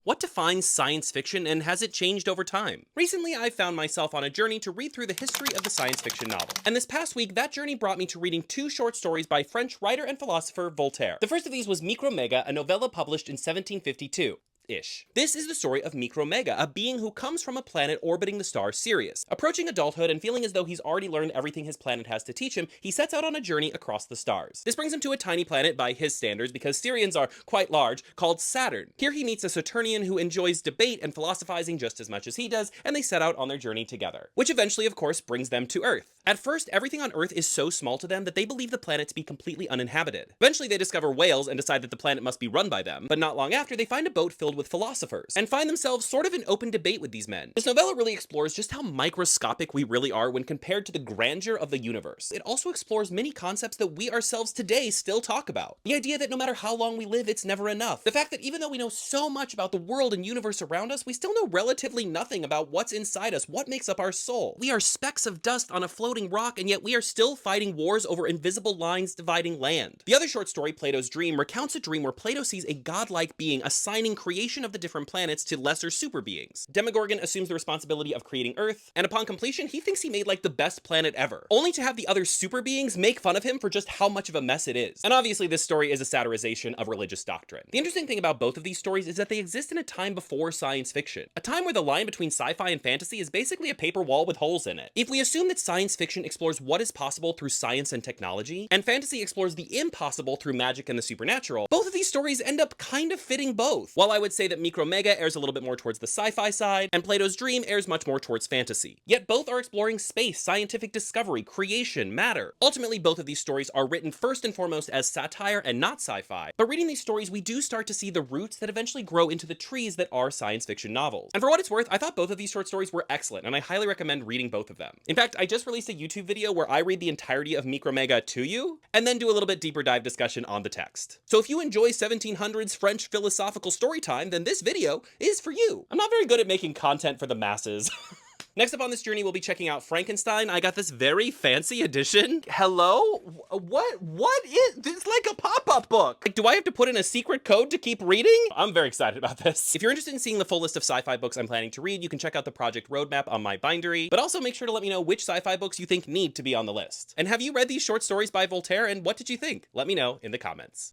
What defines science fiction and has it changed over time? Recently, I found myself on a journey to read through the history of the science fiction novel. And this past week, that journey brought me to reading two short stories by French writer and philosopher Voltaire. The first of these was Micromega, a novella published in 1752. This is the story of Micromega, a being who comes from a planet orbiting the star Sirius. Approaching adulthood and feeling as though he's already learned everything his planet has to teach him, he sets out on a journey across the stars. This brings him to a tiny planet by his standards, because Sirians are quite large, called Saturn. Here he meets a Saturnian who enjoys debate and philosophizing just as much as he does, and they set out on their journey together. Which eventually, of course, brings them to Earth. At first, everything on Earth is so small to them that they believe the planet to be completely uninhabited. Eventually, they discover whales and decide that the planet must be run by them, but not long after, they find a boat filled with philosophers, and find themselves sort of in open debate with these men. This novella really explores just how microscopic we really are when compared to the grandeur of the universe. It also explores many concepts that we ourselves today still talk about. The idea that no matter how long we live, it's never enough. The fact that even though we know so much about the world and universe around us, we still know relatively nothing about what's inside us, what makes up our soul. We are specks of dust on a floating rock, and yet we are still fighting wars over invisible lines dividing land. The other short story, Plato's Dream, recounts a dream where Plato sees a godlike being assigning creation of the different planets to lesser super beings. Demogorgon assumes the responsibility of creating Earth, and upon completion, he thinks he made like the best planet ever, only to have the other super beings make fun of him for just how much of a mess it is. And obviously, this story is a satirization of religious doctrine. The interesting thing about both of these stories is that they exist in a time before science fiction, a time where the line between sci-fi and fantasy is basically a paper wall with holes in it. If we assume that science fiction explores what is possible through science and technology, and fantasy explores the impossible through magic and the supernatural, both of these stories end up kind of fitting both. While I would say that Micromega airs a little bit more towards the sci-fi side, and Plato's Dream airs much more towards fantasy. Yet both are exploring space, scientific discovery, creation, matter. Ultimately, both of these stories are written first and foremost as satire and not sci-fi, but reading these stories, we do start to see the roots that eventually grow into the trees that are science fiction novels. And for what it's worth, I thought both of these short stories were excellent, and I highly recommend reading both of them. In fact, I just released a YouTube video where I read the entirety of Micromega to you, and then do a little bit deeper dive discussion on the text. So if you enjoy 1700s French philosophical story time, then this video is for you. I'm not very good at making content for the masses. Next up on this journey, we'll be checking out Frankenstein. I got this very fancy edition. Hello? What is this? Like a pop-up book. Like, do I have to put in a secret code to keep reading? I'm very excited about this. If you're interested in seeing the full list of sci-fi books I'm planning to read, you can check out the project roadmap on my bindery, but also make sure to let me know which sci-fi books you think need to be on the list. And have you read these short stories by Voltaire, and what did you think? Let me know in the comments.